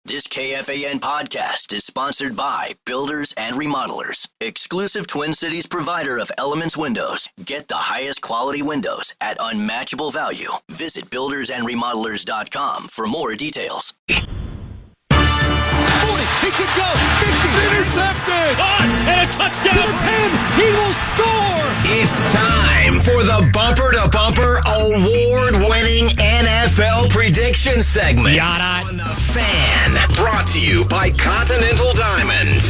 This KFAN podcast is sponsored by Builders and Remodelers, exclusive Twin Cities provider of Elements Windows. Get the highest quality windows at unmatchable value. Visit buildersandremodelers.com for more details. 40, he could go, 50, intercepted, and a touchdown to the 10, he will score. It's time for the Bumper to Bumper award-winning NFL prediction segment on the Fan, brought to you by Continental Diamond.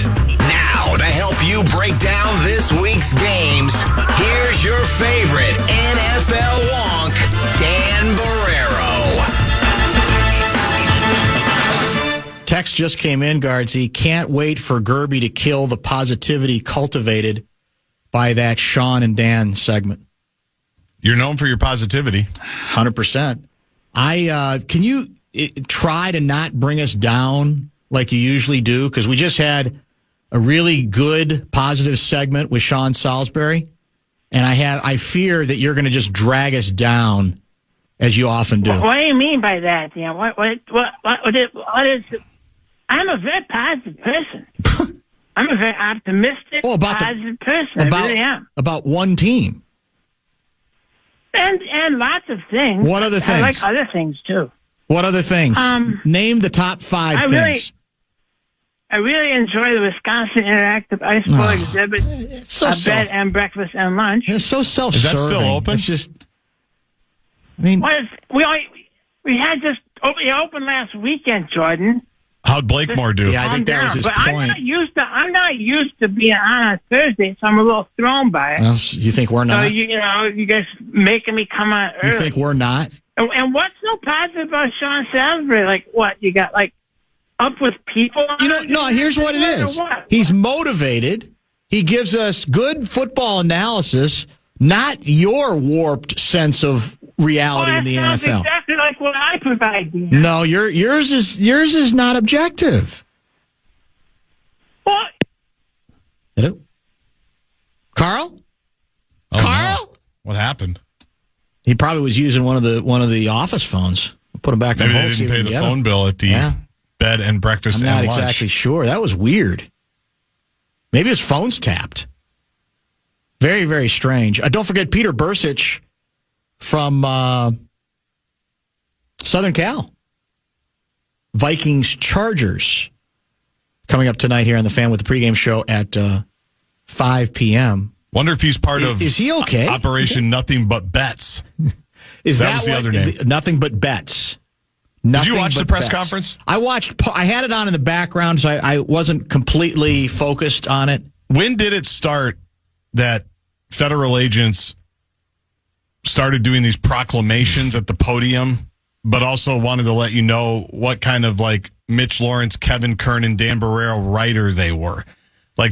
Now, to help you break down this week's games, here's your favorite NFL wonk, Dan Barrero. Text just came in, Guardsy. Can't wait for Gerby to kill the positivity cultivated by that Sean and Dan segment. You're known for your positivity. 100%. Can you try to not bring us down like you usually do? Because we just had a really good positive segment with Sean Salisbury, and I fear that you're going to just drag us down as you often do. What do you mean by that? Yeah, what is? I'm a very positive person. I'm a very optimistic, positive person. I really am. About one team. And lots of things. What other things? I like other things, too. What other things? Name the top 5 things. I really enjoy the Wisconsin Interactive Ice Bowl exhibit, bed and breakfast and lunch. It's so self-serving. Is that still open? It's just, I mean... We had just opened last weekend, Jordan. How'd Blakemore do? Yeah, I think that was his point. I'm not used to being on Thursday, so I'm a little thrown by it. Well, you think we're not? So, you guys making me come on early. You think we're not? And what's so positive about Sean Salisbury? Like, what? You got, up with people? No, here's what it is. He's motivated. He gives us good football analysis, not your warped sense of reality in the NFL. That's exactly like what I provide. No, yours is not objective. What? Hello, Carl. Oh, Carl, no. What happened? He probably was using one of the office phones. Put him back on hold. Maybe they didn't pay the phone bill at the bed and breakfast and lunch. I'm not exactly sure. That was weird. Maybe his phone's tapped. Very, very strange. Don't forget Peter Bercich from Southern Cal. Vikings Chargers coming up tonight here on the Fan with the pregame show at 5 p.m. Wonder if he's part of is he okay? Operation Nothing But Bets. That was the other name. Nothing But Bets. Did you watch the press conference? I had it on in the background, so I wasn't completely focused on it. When did it start that federal agents started doing these proclamations at the podium, but also wanted to let you know what kind of Mitch Lawrence, Kevin Kernan, Dan Barrero writer they were,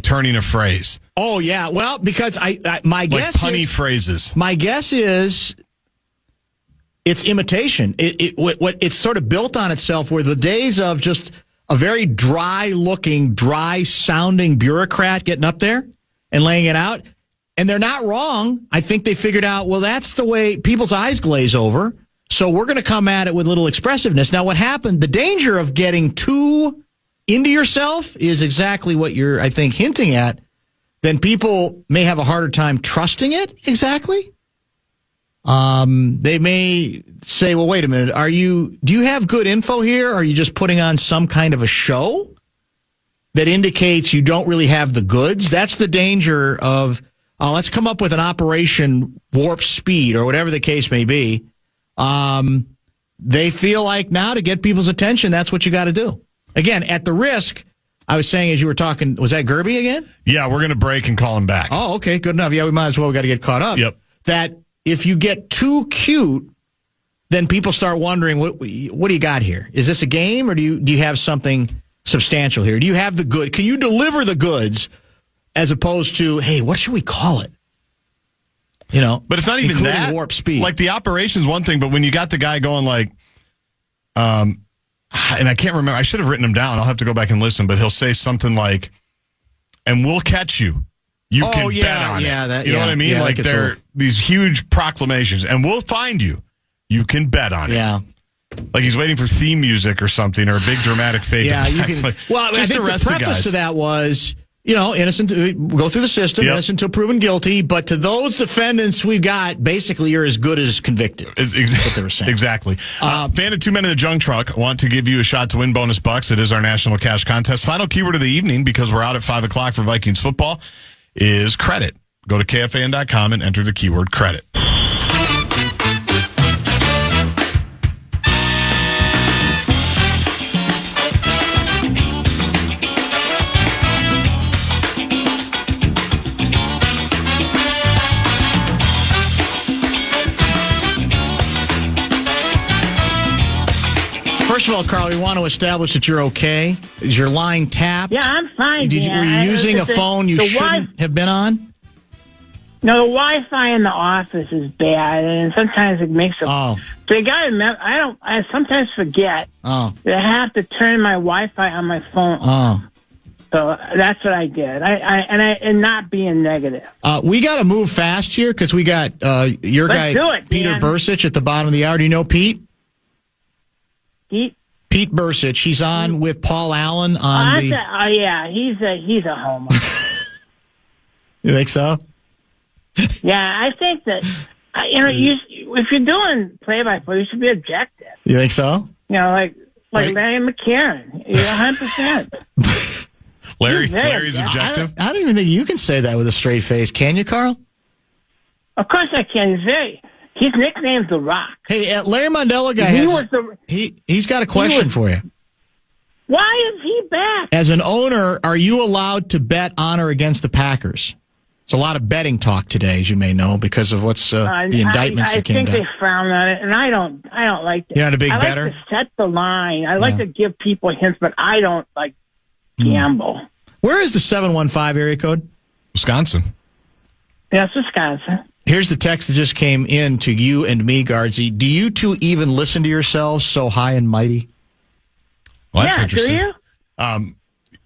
turning a phrase? Oh yeah, well, because my guess punny phrases. My guess is it's imitation. It's sort of built on itself, where the days of just a very dry-looking, dry-sounding bureaucrat getting up there and laying it out. And they're not wrong. I think they figured out, well, that's the way people's eyes glaze over. So we're going to come at it with a little expressiveness. Now, what happened, the danger of getting too into yourself is exactly what you're, I think, hinting at. Then people may have a harder time trusting it exactly. They may say, well, wait a minute. Do you have good info here? Or are you just putting on some kind of a show that indicates you don't really have the goods? That's the danger of... let's come up with an Operation Warp Speed or whatever the case may be. They feel like now to get people's attention, that's what you got to do. Again, at the risk, I was saying as you were talking, was that Gerby again? Yeah, we're going to break and call him back. Oh, okay, good enough. Yeah, we might as well. We got to get caught up. Yep. That if you get too cute, then people start wondering, what do you got here? Is this a game or do you have something substantial here? Do you have the good? Can you deliver the goods? As opposed to, hey, what should we call it? But it's not even that. Warp speed. The operation's one thing, but when you got the guy going and I can't remember, I should have written him down. I'll have to go back and listen, but he'll say something like, and we'll catch you. You can bet on it. You know what I mean? Yeah, they're these huge proclamations, and we'll find you. You can bet on it. Yeah. Like he's waiting for theme music or something, or a big dramatic fade. Yeah, you can. Like, well, I think the preface to that was, innocent. Go through the system, innocent until proven guilty. But to those defendants we've got, basically, you're as good as convicted. That's what they were saying. Exactly. Fan of 2 Men in the Junk Truck want to give you a shot to win bonus bucks. It is our national cash contest. Final keyword of the evening, because we're out at 5 o'clock for Vikings football, is credit. Go to KFAN.com and enter the keyword credit. First of all, Carl, we want to establish that you're okay. Is your line tapped? Yeah, I'm fine. Were you using a phone you shouldn't have been on? No, the Wi-Fi in the office is bad, and sometimes it makes a. Oh. So you got to remember, I sometimes forget that I have to turn my Wi-Fi on my phone on. So that's what I did. And not being negative. We got to move fast here because we got your Let's guy, Peter Bercich, at the bottom of the hour. Do you know Pete? Pete Bercich. He's on with Paul Allen on yeah, he's a homo. You think so? Yeah, I think that if you're doing play-by-play, you should be objective. You think so? Like Larry McCarron. You're 100%. Larry's objective. I don't even think you can say that with a straight face, can you, Carl? Of course I can. His nickname's The Rock. Hey, Larry Mondella guy he's got a question for you. Why is he back? As an owner, are you allowed to bet on or against the Packers? It's a lot of betting talk today, as you may know, because of what's the indictments that came down. I think they frown on it, and I don't like that. You're not a big bettor? I like to set the line. I like to give people hints, but I don't like gamble. Where is the 715 area code? Wisconsin. Yes, Wisconsin. Here's the text that just came in to you and me, Guardsy. Do you two even listen to yourselves so high and mighty? Well, that's interesting. Do you?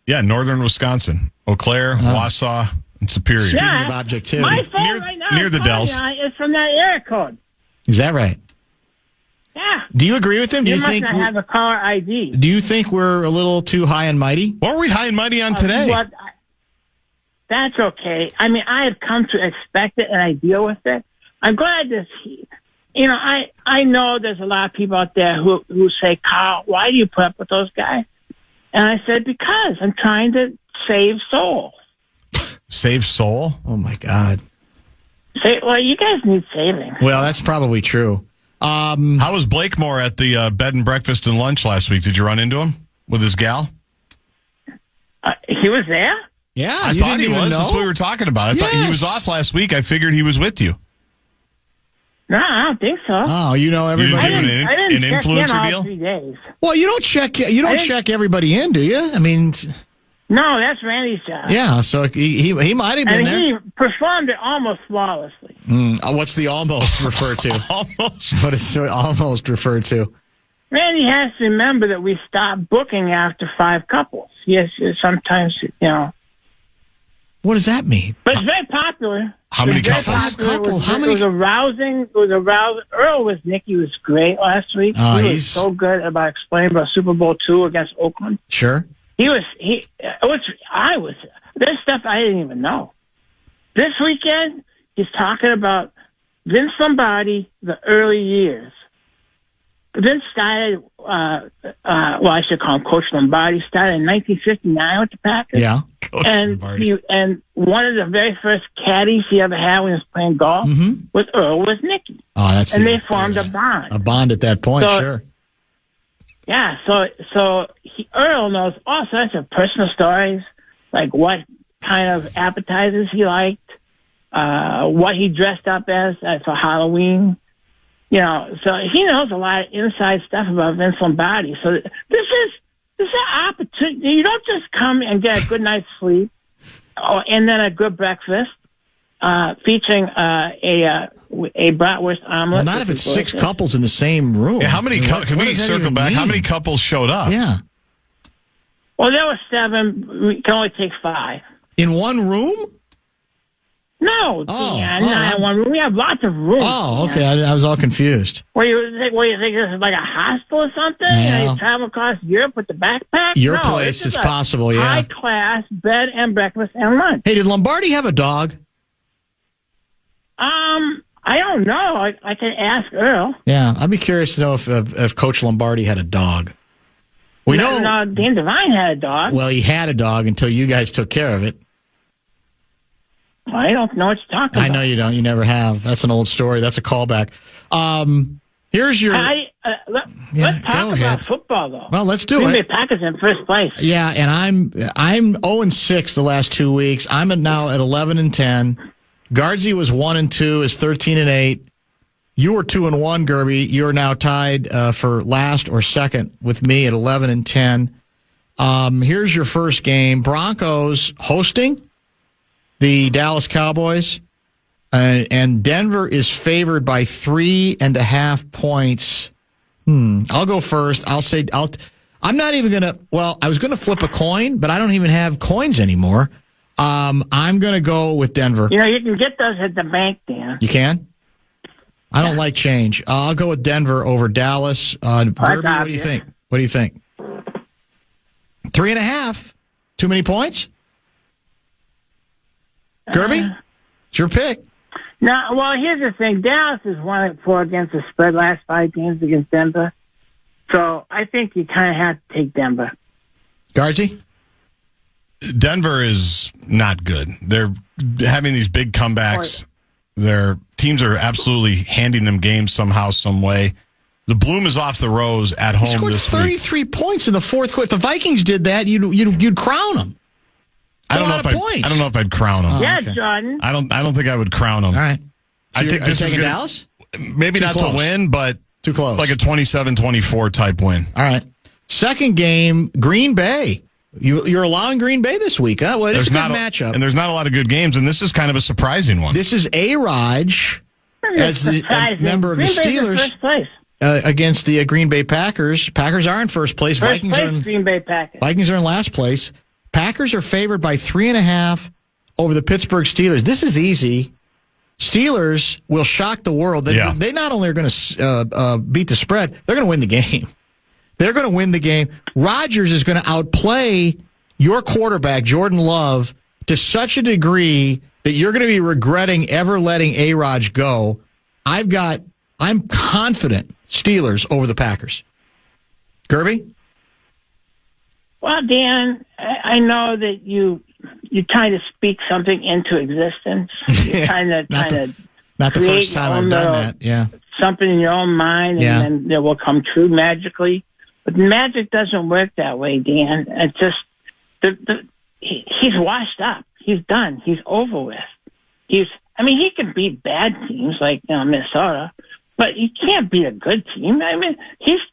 Yeah, northern Wisconsin. Eau Claire, Wausau, and Superior. Speaking of objectivity. My phone right now near the Dells. Is from that area code. Is that right? Yeah. Do you agree with him? Do you must think not have a caller ID. Do you think we're a little too high and mighty? What are we high and mighty on today? That's okay. I mean, I have come to expect it, and I deal with it. I'm glad to see. I know there's a lot of people out there who say, Carl, why do you put up with those guys? And I said, because I'm trying to save soul. Save soul? Oh, my God. Well, you guys need saving. Well, that's probably true. How was Blakemore at the bed and breakfast and lunch last week? Did you run into him with his gal? He was there? Yeah, I thought he was. That's what we were talking about. I thought he was off last week. I figured he was with you. No, I don't think so. Oh, everybody. You didn't give an influencer deal? 3 days. Well, you don't check. You don't check everybody in, do you? I mean, no, that's Randy's job. Yeah, so he might have been there. And he performed it almost flawlessly. What's the almost referred to? Almost. What is almost referred to? Randy has to remember that we stopped booking after 5 couples. Yes, sometimes, What does that mean? But it's very popular. How many couples? It was arousing. Earl with Nicky was great last week. He was so good about explaining about Super Bowl II against Oakland. Sure. There's stuff I didn't even know. This weekend, he's talking about Vince Lombardi, the early years. Vince started, I should call him Coach Lombardi, started in 1959 with the Packers. Yeah. And one of the very first caddies he ever had when he was playing golf was Nicky. Oh, they formed a bond. A bond at that point, sure. Yeah, so Earl knows all sorts of personal stories, like what kind of appetizers he liked, what he dressed up as for Halloween. So he knows a lot of inside stuff about Vince Lombardi. So this is an opportunity. You don't just come and get a good night's sleep and then a good breakfast featuring a bratwurst omelet. Well, not if it's 6 couples in the same room. Yeah, how many? Can we circle back? How many couples showed up? Yeah. Well, there were 7. We can only take 5 in one room. No, Dan, not in one room. We have lots of rooms. Oh, okay. I was all confused. What do you think this is like a hostel or something? Yeah. You travel across Europe with the backpack? Your No, place this is possible, yeah. High class bed and breakfast and lunch. Hey, did Lombardi have a dog? I don't know. I can ask Earl. Yeah, I'd be curious to know if Coach Lombardi had a dog. We know. No, Dan Devine had a dog. Well, he had a dog until you guys took care of it. I don't know what you're talking about. I know you don't. You never have. That's an old story. That's a callback. Here's your. Let's talk about football, though. Well, let's do Green Bay it. Packers in first place. Yeah, and I'm 0-6 the last 2 weeks. I'm now at 11-10. Guardsy was 1-2, is 13-8. You were 2-1, Gerby. You are now tied for last or second with me at 11-10. Here's your first game: Broncos hosting the Dallas Cowboys, and Denver is favored by 3.5 points. I'll go first. I'm not even gonna. Well, I was gonna flip a coin, but I don't even have coins anymore. I'm gonna go with Denver. You know, you can get those at the bank, Dan. You can? I don't like change. I'll go with Denver over Dallas. Gerby, what do you think? What do you think? 3.5. Too many points? Gerby? It's your pick. No, well, here's the thing. Dallas is 1-4 against the spread last 5 games against Denver. So I think you kind of have to take Denver. Guardsy? Denver is not good. They're having these big comebacks. Their teams are absolutely handing them games somehow, some way. The bloom is off the rose at home. He scored this 33 points in the fourth quarter. If the Vikings did that, you'd crown them. I don't know if I'd crown them. Yeah, okay. Jordan. I don't think I would crown them. All right. So I think this is taking good. Dallas? Maybe not close. to win, but Too close. like a 27-24 type win. All right. Second game, Green Bay. You're allowing Green Bay this week, huh? Well, it's a good matchup. And there's not a lot of good games, and this is kind of a surprising one. This is A-Raj as the member of the Steelers First place. Against the Green Bay Packers. Packers are in first place. Vikings are in Green Bay Packers. Vikings are in last place. Packers are favored by 3.5 over the Pittsburgh Steelers. This is easy. Steelers will shock the world. They not only are going to beat the spread, they're going to win the game. They're going to win the game. Rodgers is going to outplay your quarterback, Jordan Love, to such a degree that you're going to be regretting ever letting A-Raj go. I'm confident Steelers over the Packers. Gerby? Well, Dan, I know that you kind of speak something into existence. You kind of not the first time I've done that. Yeah, something in your own mind, and then it will come true magically. But magic doesn't work that way, Dan. It's just he's washed up. He's done. He's over with. He can beat bad teams like Minnesota, but he can't beat a good team. I mean,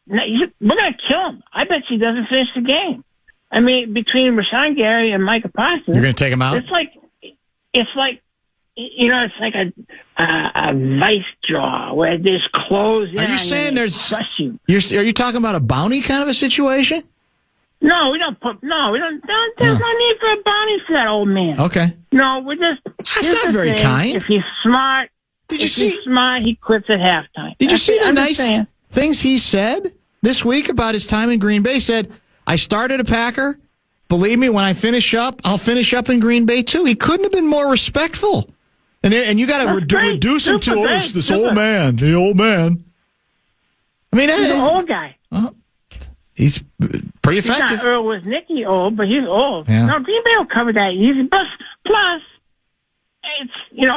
we're going to kill him. I bet he doesn't finish the game. I mean, between Rashawn Gary and Micah Parsons, you're going to take him out. It's like a vice draw where there's clothes. Are you saying there's? Crush you. Are you talking about a bounty kind of a situation? No, we don't. There's no need for a bounty for that old man. Okay. No, we're just. That's not very kind. If he's smart, he's smart, he quits at halftime. Did you see the nice things he said this week about his time in Green Bay? He said, I started a Packer. Believe me, when I finish up, I'll finish up in Green Bay too. He couldn't have been more respectful. And you got to reduce him to this old man. The old man. I mean, he's an old guy. He's pretty effective. He's not Earl was Nicky old, but he's old. Yeah. No, Green Bay will cover that easy. Plus, it's we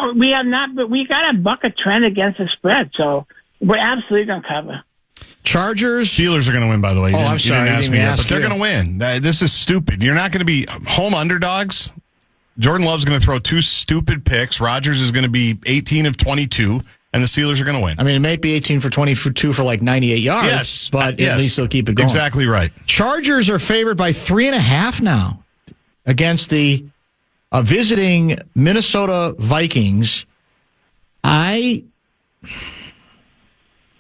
got to buck a trend against the spread, so we're absolutely going to cover. Chargers. Steelers are going to win, by the way. I'm sorry. You didn't ask me yet, but they're you. going to win. This is stupid. You're not going to be home underdogs. Jordan Love's going to throw 2 stupid picks. Rodgers is going to be 18 of 22, and the Steelers are going to win. I mean, it may be 18 for 22 for like 98 yards, yes, but at least they'll keep it going. Exactly right. Chargers are favored by 3.5 now against the visiting Minnesota Vikings. The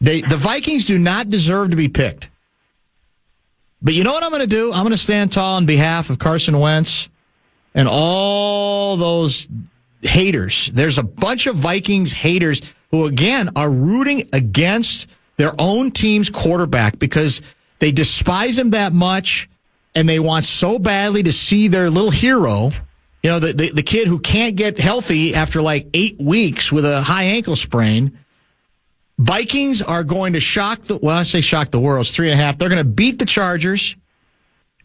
Vikings do not deserve to be picked. But you know what I'm going to do? I'm going to stand tall on behalf of Carson Wentz and all those haters. There's a bunch of Vikings haters who, again, are rooting against their own team's quarterback because they despise him that much and they want so badly to see their little hero, the kid who can't get healthy after like 8 weeks with a high ankle sprain. Vikings are going to shock the world. It's 3.5. They're going to beat the Chargers,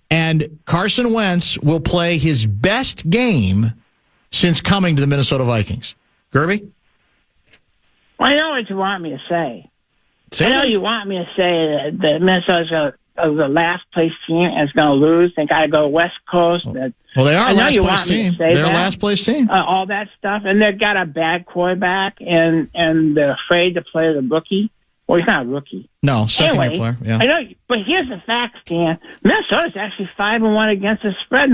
and Carson Wentz will play his best game since coming to the Minnesota Vikings. Gerby? Well, I know what you want me to say. You want me to say that Minnesota's the last place team and is going to lose. They got to go West Coast. Well, they are a last place team. They're a last place team. All that stuff. And they've got a bad quarterback, and they're afraid to play the rookie. Well, he's not a rookie. No, second-year player. Yeah. I know, but here's the facts, Dan. Minnesota's actually 5-1 against the spread in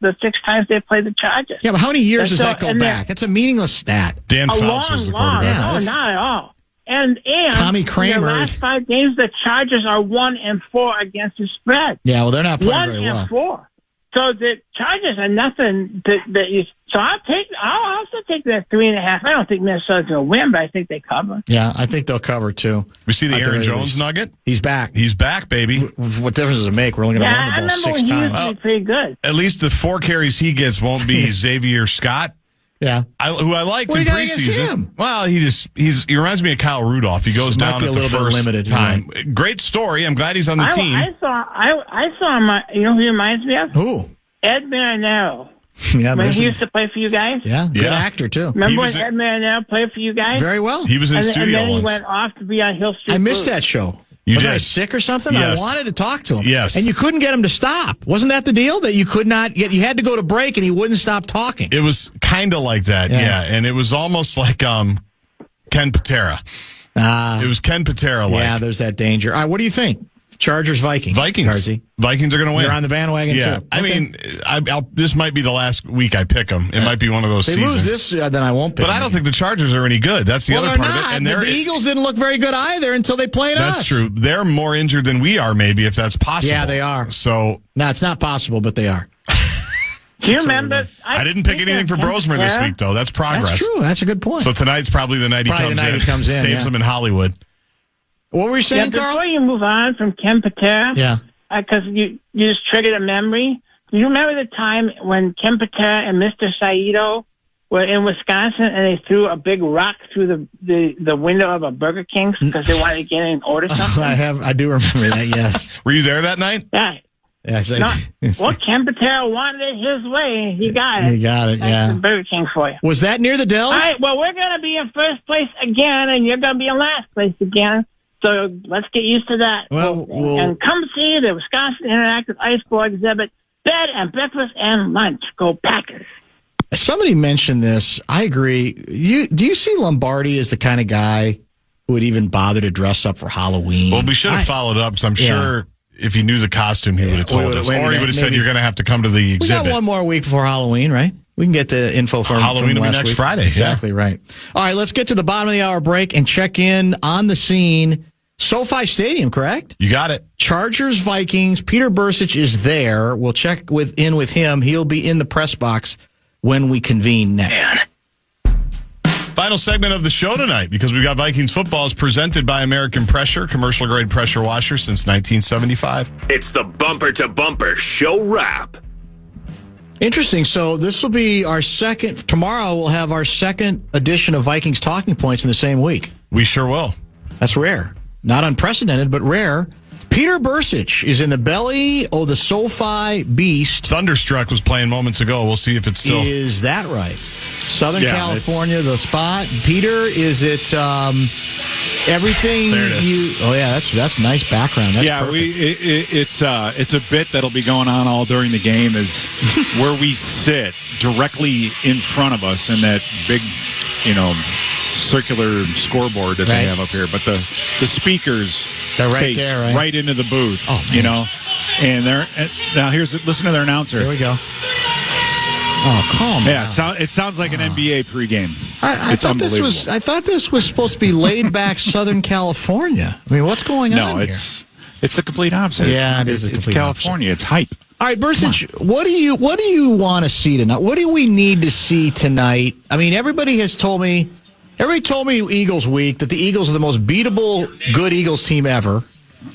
the 6 times they played the Chargers. Yeah, but how many years does that go back? That's a meaningless stat. Dan Fouts was the quarterback. Yeah, no, not at all. And Tommy Kramer. In the last 5 games, the Chargers are 1-4 against the spread. Yeah, well, they're not playing very well. 1-4. So the Chargers are nothing that you. So I'll also take that 3.5. I don't think Minnesota's going to win, but I think they cover. Yeah, I think they'll cover too. We see the Aaron Jones nugget. He's back. He's back, baby. What difference does it make? We're only going to run the ball 6 times. He used to be pretty good. At least the 4 carries he gets won't be Xavier Scott. Yeah, who I liked in preseason. Well, he reminds me of Kyle Rudolph. He goes down at the first time. Right. Great story. I'm glad he's on the team. I saw him. You know who he reminds me of? Who? Ed Marinero. Yeah, when he used to play for you guys. Yeah, good actor too. Remember when Ed Marinero played for you guys? Very well. He was in studio and then once. He went off to be on Hill Street. I missed that show. Was I sick or something? Yes. I wanted to talk to him. Yes. And you couldn't get him to stop. Wasn't that the deal? That you could not get, you had to go to break and he wouldn't stop talking. It was kind of like that, yeah. And it was almost like Ken Patera. It was Ken Patera like. Yeah, there's that danger. All right, what do you think? Chargers, Vikings. Vikings are going to win. You're on the bandwagon, too. Okay. I mean, this might be the last week I pick them. It might be one of those seasons. If they lose this, then I won't pick them. But I don't think the Chargers are any good. That's the other part of it. And the Eagles didn't look very good either until they played us. That's true. They're more injured than we are, maybe, if that's possible. Yeah, they are. So no, it's not possible, but they are. Do you remember? I didn't pick anything for Brosmer this week, though. That's progress. That's true. That's a good point. So tonight's probably the night he comes in. Saves them in Hollywood. What were you saying, Carl? Before you move on from Ken Patera, because you just triggered a memory. Do you remember the time when Ken Patera and Mr. Saito were in Wisconsin and they threw a big rock through the window of a Burger King because they wanted to get in and order something? I do remember that, yes. Were you there that night? Yeah. Well, Ken Patera wanted it his way. He got it. He got it, yeah. That's Burger King for you. Was that near the Dells? All right, well, we're going to be in first place again, and you're going to be in last place again. So let's get used to that. And come see the Wisconsin Interactive Ice Board exhibit, bed and breakfast and lunch. Go Packers. Somebody mentioned this. I agree. Do you see Lombardi as the kind of guy who would even bother to dress up for Halloween? Well, we should have followed up, so I'm sure if he knew the costume, he would have told us. Or he would have said, you're going to have to come to the exhibit. We got one more week before Halloween, right? We can get the info from Halloween from will be next Friday. Exactly right. All right, let's get to the bottom of the hour break and check in on the scene. SoFi Stadium, correct? You got it. Chargers, Vikings. Peter Bercich is there. We'll check in with him. He'll be in the press box when we convene next. Final segment of the show tonight, because we've got Vikings football, is presented by American Pressure, commercial-grade pressure washer since 1975. It's the Bumper to Bumper show wrap. Interesting. So this will be our second. Tomorrow we'll have our second edition of Vikings Talking Points in the same week. We sure will. That's rare. Not unprecedented, but rare. Peter Bercich is in the belly of the SoFi Beast. Thunderstruck was playing moments ago. We'll see if it's still. Is that right? Southern California, the spot. Peter, is it everything there it is. you? Oh yeah, that's nice background. That's perfect. It's a bit that'll be going on all during the game. Is where we sit directly in front of us in that big, circular scoreboard that they have up here, but the speakers they're right there, right into the booth. Oh, man. And they're now listen to their announcer. Here we go. Oh, calm down. Yeah, it sounds like an NBA pregame. I thought this was supposed to be laid back Southern California. I mean, what's going on here? No, it's the complete opposite. Yeah, it's California. Opposite. It's hype. All right, Bercich, what do you want to see tonight? What do we need to see tonight? I mean, everybody told me Eagles week that the Eagles are the most beatable good Eagles team ever,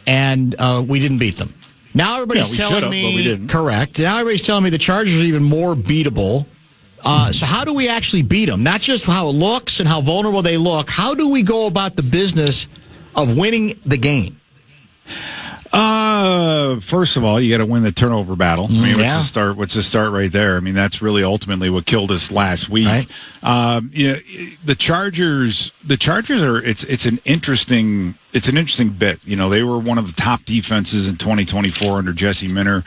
and we didn't beat them. Now everybody's telling me, but we didn't. Correct. Now everybody's telling me the Chargers are even more beatable. So how do we actually beat them? Not just how it looks and how vulnerable they look. How do we go about the business of winning the game? First of all, you got to win the turnover battle. I mean, what's the start right there? I mean, that's really ultimately what killed us last week. Right. The Chargers are it's an interesting bit. You know, they were one of the top defenses in 2024 under Jesse Minter.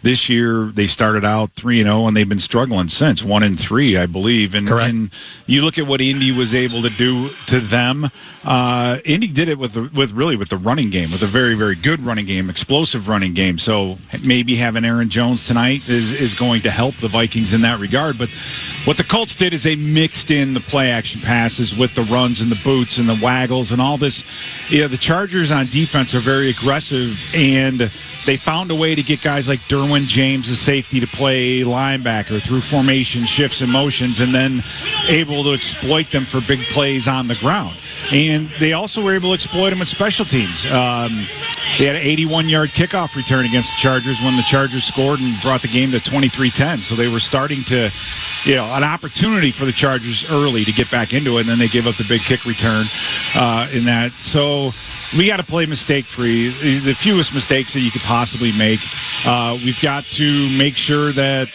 This year, they started out 3-0, and they've been struggling since 1-3, I believe. And, correct. And you look at what Indy was able to do to them. Indy did it with the running game, with a very, very good running game, explosive running game. So maybe having Aaron Jones tonight is going to help the Vikings in that regard. But what the Colts did is they mixed in the play action passes with the runs and the boots and the waggles and all this. Yeah, the Chargers on defense are very aggressive, and they found a way to get guys like Derwin James, the safety, to play linebacker through formation shifts and motions, and then able to exploit them for big plays on the ground. And they also were able to exploit them with special teams. They had an 81-yard kickoff return against the Chargers when the Chargers scored and brought the game to 23-10. So they were starting to, an opportunity for the Chargers early to get back into it, and then they gave up the big kick return in that. So we got to play mistake-free, the fewest mistakes that you could possibly make. We've got to make sure that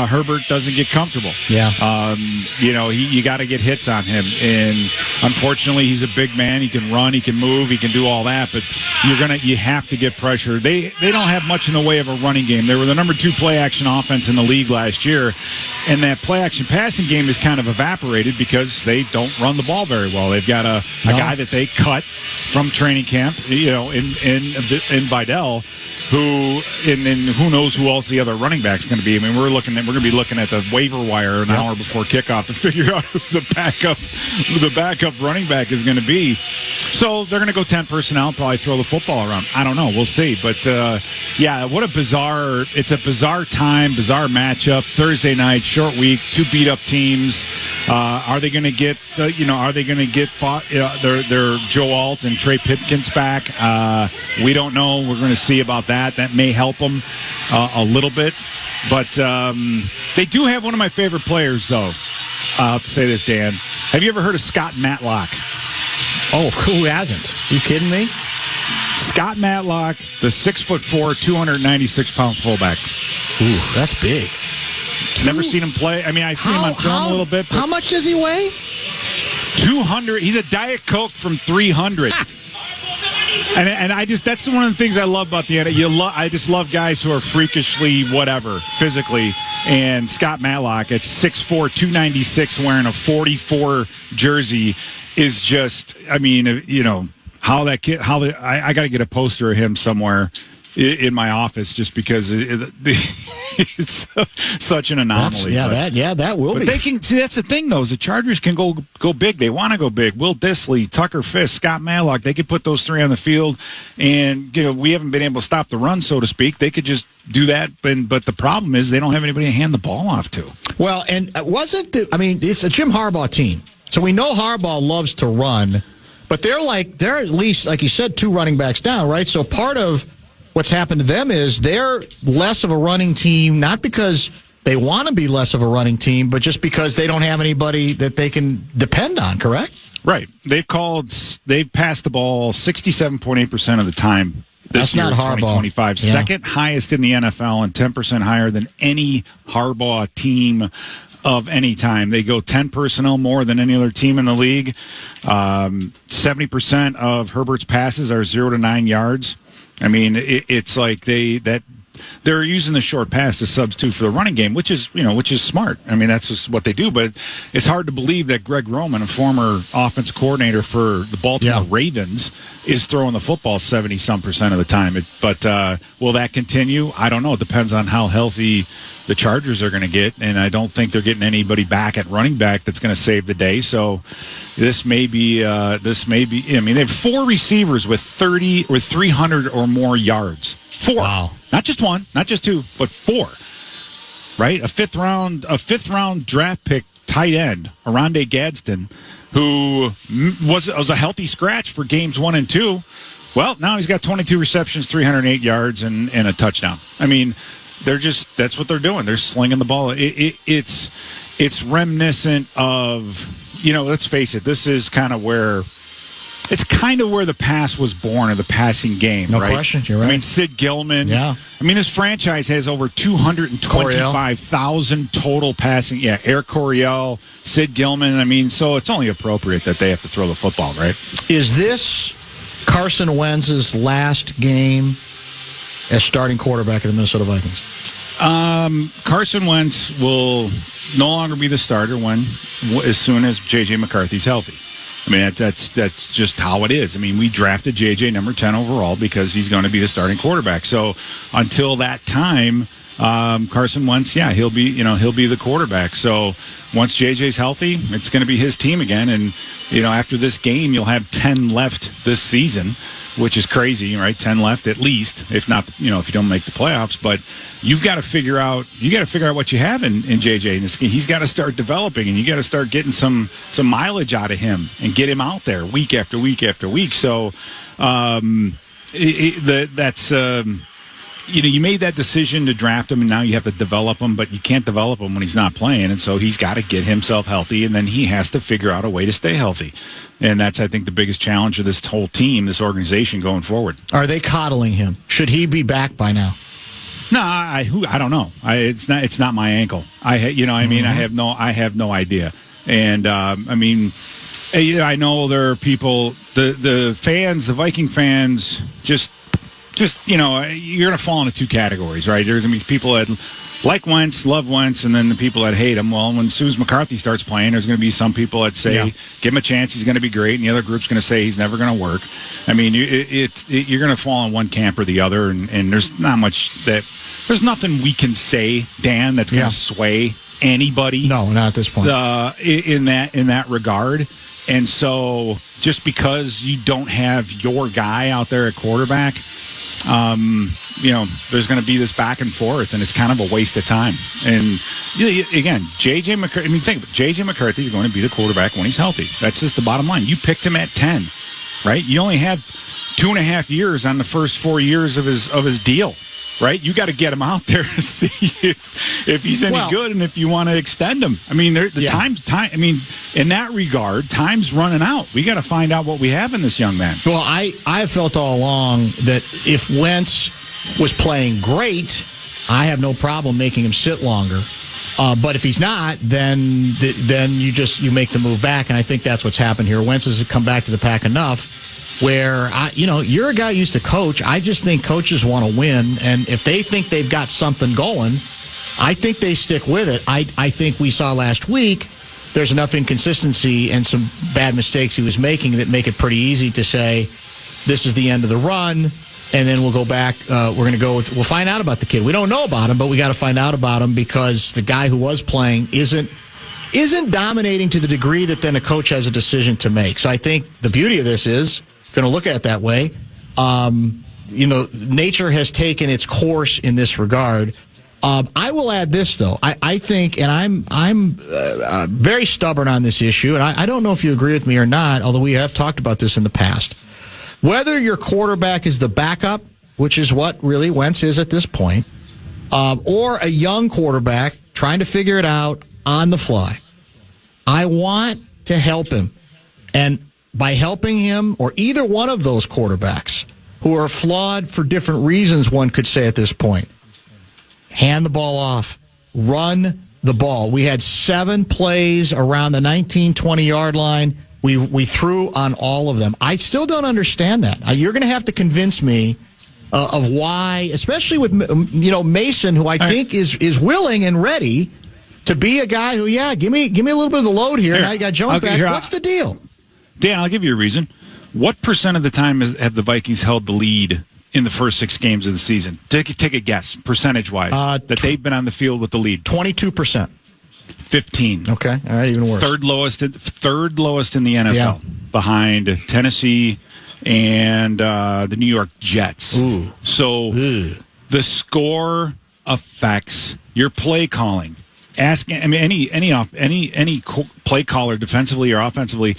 Herbert doesn't get comfortable. Yeah. You got to get hits on him. And unfortunately, he's a big man. He can run, he can move, he can do all that. But you have to get pressure. They don't have much in the way of a running game. They were the number 2 play-action offense in the league last year. And that play-action passing game is kind of evaporated because they don't run the ball very well. They've got a guy that they cut from training camp, in Vidal, who knows who else the other running back's going to be. I mean, we're going to be looking at the waiver wire an hour before kickoff to figure out who the backup running back is going to be. So they're going to go 10 personnel, probably throw the football around. I don't know. We'll see. But what a bizarre time, bizarre matchup. Thursday night, short week, 2 beat up teams. Are they going to get their Joe Alt and Trey Pipkins back? We don't know. We're going to see about that. That may help them a little bit. But they do have one of my favorite players, though. I'll have to say this, Dan. Have you ever heard of Scott Matlock? Oh, who hasn't? You kidding me? Scott Matlock, the 6'4", 296-pound fullback. Ooh, that's big. Never seen him play. I mean, I've seen him on film a little bit. How much does he weigh? 200. He's a Diet Coke from 300. And that's one of the things I love about the NFL. I just love guys who are freakishly whatever physically. And Scott Matlock at 6'4", 296, wearing a 44 jersey is just. I mean, how that kid. I got to get a poster of him somewhere in my office just because it's such an anomaly. That will be. But they can see, that's the thing, though, is the Chargers can go big. They want to go big. Will Dissly, Tucker Fisk, Scott Matlock, they could put those 3 on the field, and we haven't been able to stop the run, so to speak. They could just do that, but the problem is they don't have anybody to hand the ball off to. Well, and it's a Jim Harbaugh team, so we know Harbaugh loves to run, but they're at least, like you said, 2 running backs down, right? So part of what's happened to them is they're less of a running team, not because they want to be less of a running team, but just because they don't have anybody that they can depend on, correct? Right. They've passed the ball 67.8% of the time this year in 2025. Yeah. Second highest in the NFL and 10% higher than any Harbaugh team of any time. They go 10 personnel more than any other team in the league. 70% of Herbert's passes are 0 to 9 yards. I mean, it's like they're using the short pass to substitute for the running game, which is smart. I mean, that's just what they do. But it's hard to believe that Greg Roman, a former offensive coordinator for the Baltimore Ravens, is throwing the football 70-some% of the time. But will that continue? I don't know. It depends on how healthy the Chargers are going to get, and I don't think they're getting anybody back at running back that's going to save the day. So this may be. I mean, they have 4 receivers with 30 or 300 or more yards. 4. Wow. Not just 1, not just 2, but 4. Right? A fifth round draft pick tight end, Aronde Gadsden, who was a healthy scratch for games 1 and 2. Well, now he's got 22 receptions, 308 yards, and a touchdown. I mean, that's what they're doing. They're slinging the ball. It's reminiscent of, let's face it, this is kind of where the pass was born, of the passing game, no right? question, you're right. I mean, Sid Gilman. Yeah. I mean, this franchise has over 225,000 total passing. Yeah, Eric Coryell, Sid Gilman. I mean, so it's only appropriate that they have to throw the football, right? Is this Carson Wentz's last game as starting quarterback of the Minnesota Vikings? Carson Wentz will no longer be the starter as soon as J.J. McCarthy's healthy. I mean, that's just how it is. I mean, we drafted J.J. number 10 overall because he's going to be the starting quarterback. So until that time, Carson Wentz, he'll be the quarterback. So once J.J.'s healthy, it's going to be his team again. And, after this game, you'll have 10 left this season, which is crazy, right? 10 left at least, if not, if you don't make the playoffs. But you've got to figure out what you have in J.J. He's got to start developing, and you got to start getting some mileage out of him and get him out there week after week after week. So you made that decision to draft him, and now you have to develop him, but you can't develop him when he's not playing, and so he's got to get himself healthy, and then he has to figure out a way to stay healthy. And that's, I think, the biggest challenge of this whole team, this organization going forward. Are they coddling him? Should he be back by now? No, I don't know. It's not my ankle. I have no idea. And I know there are people, the fans, the Viking fans, just you're going to fall into 2 categories, right? There's going to be people that like Wentz, love Wentz, and then the people that hate him. Well, when Suze McCarthy starts playing, there's going to be some people that say, give him a chance, he's going to be great, and the other group's going to say he's never going to work. I mean, you're going to fall in one camp or the other, and there's there's nothing we can say, Dan, that's going to sway anybody. No, not at this point. In that regard. And so just because you don't have your guy out there at quarterback, there's going to be this back and forth, and it's kind of a waste of time. And again, J.J. McCarthy, think about it, J.J. McCarthy is going to be the quarterback when he's healthy. That's just the bottom line. You picked him at 10, right? You only had 2.5 years on the first 4 years of his deal. Right, you got to get him out there to see if he's any good, and if you want to extend him. I mean, time. I mean, in that regard, time's running out. We got to find out what we have in this young man. Well, I have felt all along that if Wentz was playing great, I have no problem making him sit longer. But if he's not, then you make the move back, and I think that's what's happened here. Wentz has come back to the pack enough where, you're a guy who used to coach. I just think coaches want to win, and if they think they've got something going, I think they stick with it. I think we saw last week there's enough inconsistency and some bad mistakes he was making that make it pretty easy to say this is the end of the run, and then we'll go back. We'll find out about the kid. We don't know about him, but we got to find out about him because the guy who was playing isn't dominating to the degree that then a coach has a decision to make. So I think the beauty of this is, going to look at it that way, nature has taken its course in this regard. I will add this, though. I think, and I'm very stubborn on this issue, and I don't know if you agree with me or not, although we have talked about this in the past. Whether your quarterback is the backup, which is what really Wentz is at this point, or a young quarterback trying to figure it out on the fly, I want to help him. And by helping him, or either one of those quarterbacks who are flawed for different reasons, one could say at this point, hand the ball off, run the ball. We had 7 plays around the 19, 20-yard line. We threw on all of them. I still don't understand that. You're going to have to convince me of why, especially with Mason, who I think is willing and ready to be a guy who, give me a little bit of the load here. Now you got Jones back. What's the deal? Dan, I'll give you a reason. What percent of the time have the Vikings held the lead in the first 6 games of the season? Take a guess, percentage-wise, that they've been on the field with the lead. 22%. 15. Okay, all right, even worse. Third lowest in the NFL, behind Tennessee and the New York Jets. Ooh. So the score affects your play calling. Any play caller, defensively or offensively,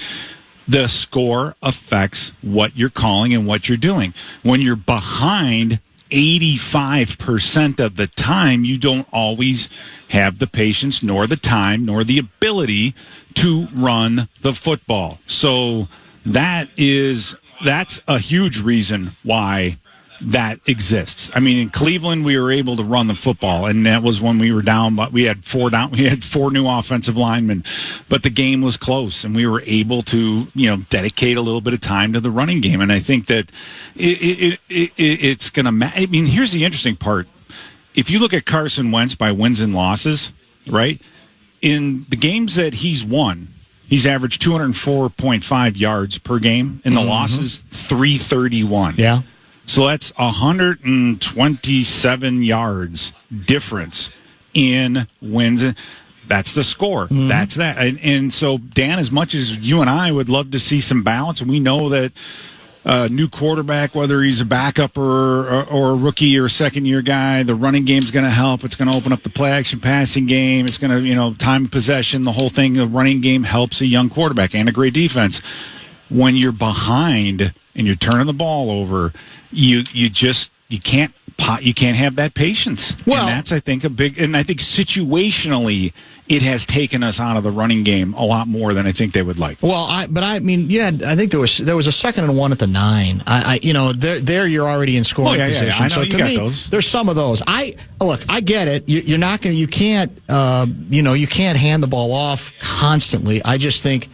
the score affects what you're calling and what you're doing. When you're behind 85% of the time, you don't always have the patience, nor the time, nor the ability to run the football. So that's a huge reason why that exists. I mean, in Cleveland, we were able to run the football, and that was when we were down. But we had four new offensive linemen, but the game was close, and we were able to, dedicate a little bit of time to the running game. And I think that it's going to. I mean, here's the interesting part: if you look at Carson Wentz by wins and losses, right? In the games that he's won, he's averaged 204.5 yards per game. In the losses, 331. Yeah. So that's 127 yards difference in wins. That's the score. That's that. And so, Dan, as much as you and I would love to see some balance, and we know that new quarterback, whether he's a backup or a rookie or a second-year guy, the running game's going to help. It's going to open up the play-action passing game. It's going to, time of possession, the whole thing. The running game helps a young quarterback and a great defense. When you're behind and you're turning the ball over, you can't have that patience. Well, and that's, I think, I think situationally it has taken us out of the running game a lot more than I think they would like. Well, I think there was a 2nd and 1 at the 9. There you're already in scoring position. Yeah, I know, so you to got me, those. There's some of those. I get it. You can't hand the ball off constantly. I just think.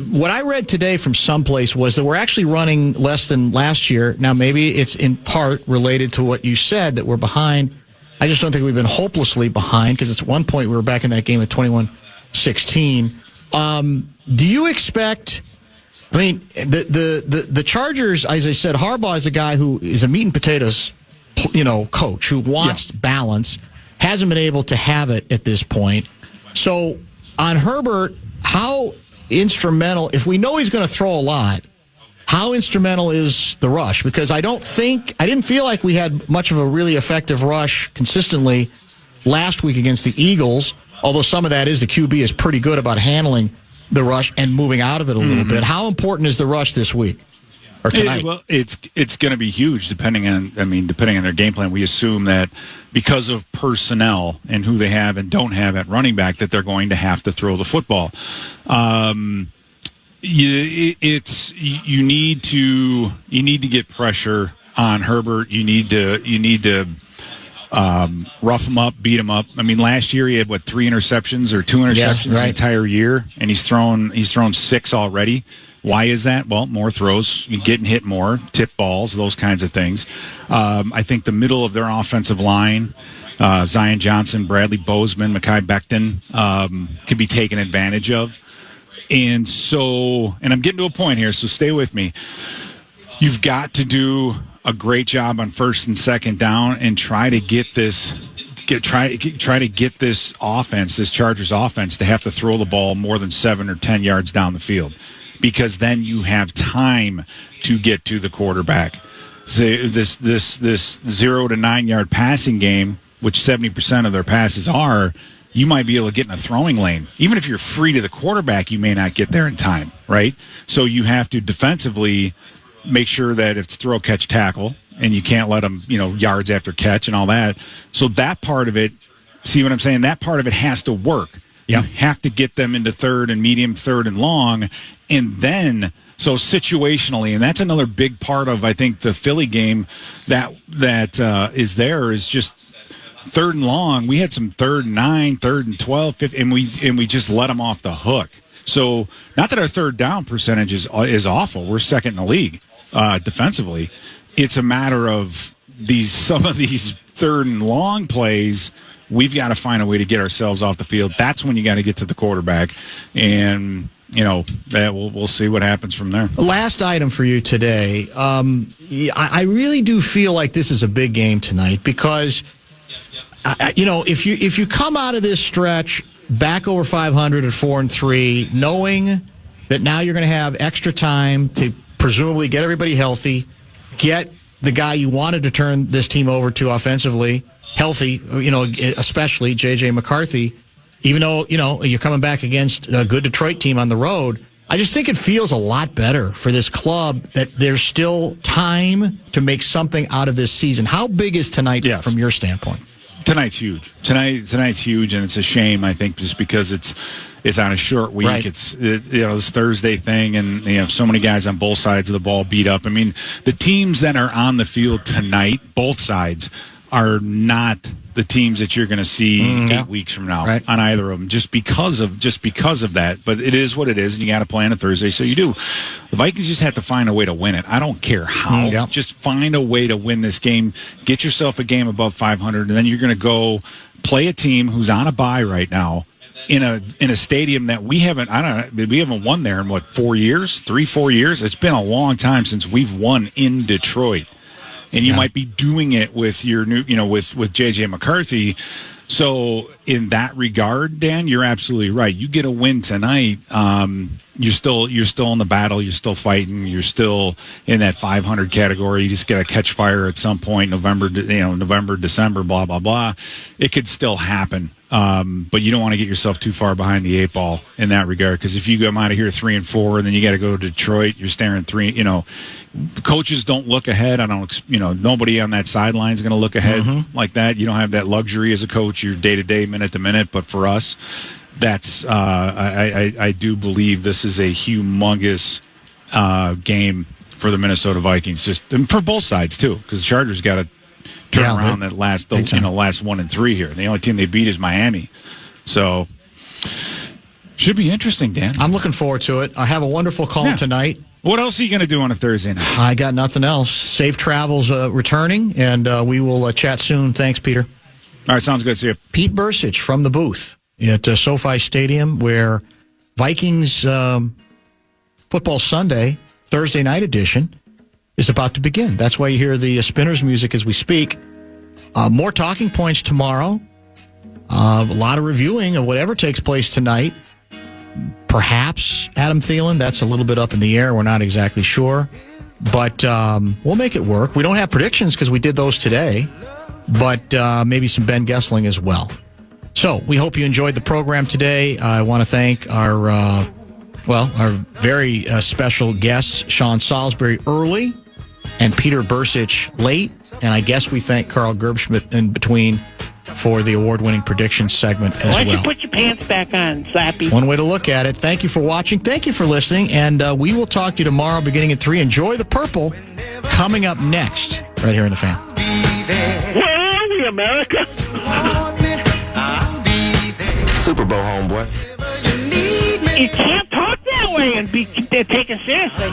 What I read today from someplace was that we're actually running less than last year. Now, maybe it's in part related to what you said, that we're behind. I just don't think we've been hopelessly behind, because at one point we were back in that game at 21-16. Do you expect... I mean, the Chargers, as I said, Harbaugh is a guy who is a meat and potatoes, coach who wants balance, hasn't been able to have it at this point. So on Herbert, how instrumental, if we know he's going to throw a lot, how instrumental is the rush? Because I didn't feel like we had much of a really effective rush consistently last week against the Eagles, although some of that is the QB is pretty good about handling the rush and moving out of it a little bit. How important is the rush this week or tonight? It's going to be huge depending on their game plan. We assume that because of personnel and who they have and don't have at running back, that they're going to have to throw the football. You need to get pressure on Herbert. You need to rough him up, beat him up. I mean, last year he had 3 interceptions or 2 interceptions the entire year, and he's thrown 6 already. Why is that? Well, more throws, you're getting hit more, tip balls, those kinds of things. I think the middle of their offensive line, Zion Johnson, Bradley Bozeman, Mekhi Becton, could be taken advantage of. And I'm getting to a point here, so stay with me. You've got to do a great job on 1st and 2nd down and try to get this offense, this Chargers offense, to have to throw the ball more than 7 or 10 yards down the field, because then you have time to get to the quarterback. So this 0 to 9 yard passing game, which 70% of their passes are, you might be able to get in a throwing lane. Even if you're free to the quarterback, you may not get there in time, right? So you have to defensively make sure that it's throw, catch, tackle, and you can't let them, yards after catch and all that. So that part of it, see what I'm saying? That part of it has to work. You have to get them into 3rd and medium, 3rd and long, and then so situationally, and that's another big part of, I think, the Philly game that is just 3rd and long. We had some 3rd and 9, 3rd and 12, 15, and we just let them off the hook. So not that our 3rd down percentage is awful. We're 2nd in the league defensively. It's a matter of some of these 3rd and long plays. We've got to find a way to get ourselves off the field. That's when you got to get to the quarterback, and we'll see what happens from there. Last item for you today. I really do feel like this is a big game tonight, because if you come out of this stretch back over 500 at 4-3, knowing that now you're going to have extra time to presumably get everybody healthy, get the guy you wanted to turn this team over to offensively healthy, especially J.J. McCarthy, even though, you're coming back against a good Detroit team on the road. I just think it feels a lot better for this club that there's still time to make something out of this season. How big is tonight from your standpoint? Tonight's huge. Tonight's huge, and it's a shame, I think, just because it's on a short week. Right. It's this Thursday thing, and so many guys on both sides of the ball beat up. I mean, the teams that are on the field tonight, both sides, are not the teams that you're going to see 8 weeks from now on either of them, just because of that. But it is what it is, and you got to play on a Thursday, so you do. The Vikings just have to find a way to win it. I don't care how. Just find a way to win this game. Get yourself a game above 500, and then you're going to go play a team who's on a bye right now in a stadium that we haven't won there in 4 years? 3-4 years? It's been a long time since we've won in Detroit. And you might be doing it with your new, with J.J. McCarthy. So in that regard, Dan, you're absolutely right. You get a win tonight. You're still in the battle. You're still fighting. You're still in that 500 category. You just got to catch fire at some point, November, December, blah, blah, blah. It could still happen. But you don't want to get yourself too far behind the 8 ball in that regard, because if you come out of here 3-4 and then you got to go to Detroit, you're staring 3. Coaches don't look ahead. Nobody on that sideline is going to look ahead like that. You don't have that luxury as a coach. You're day to day, minute to minute. But for us, that's I do believe this is a humongous game for the Minnesota Vikings, and for both sides too, because the Chargers got to turn around that last 1 and 3 here. The only team they beat is Miami, so should be interesting, Dan. I'm looking forward to it. I have a wonderful call tonight. What else are you going to do on a Thursday night? I got nothing else. Safe travels returning, and we will chat soon. Thanks, Peter. All right, sounds good. See you. Pete Bercich from the booth at SoFi Stadium, where Vikings Football Sunday, Thursday night edition, is about to begin. That's why you hear the Spinners music as we speak. More talking points tomorrow. A lot of reviewing of whatever takes place tonight. Perhaps Adam Thielen. That's a little bit up in the air. We're not exactly sure. But we'll make it work. We don't have predictions because we did those today. But maybe some Ben Gessling as well. So we hope you enjoyed the program today. I want to thank our very special guests, Sean Salisbury early and Peter Bercich late. And I guess we thank Carl Gerbschmidt in between for the award-winning predictions segment as well. Why don't you put your pants back on, Slappy? One way to look at it. Thank you for watching. Thank you for listening. And we will talk to you tomorrow beginning at 3. Enjoy the purple coming up next right here in the Fan. Where are we, America? Super Bowl, homeboy. You can't talk that way and be taken seriously.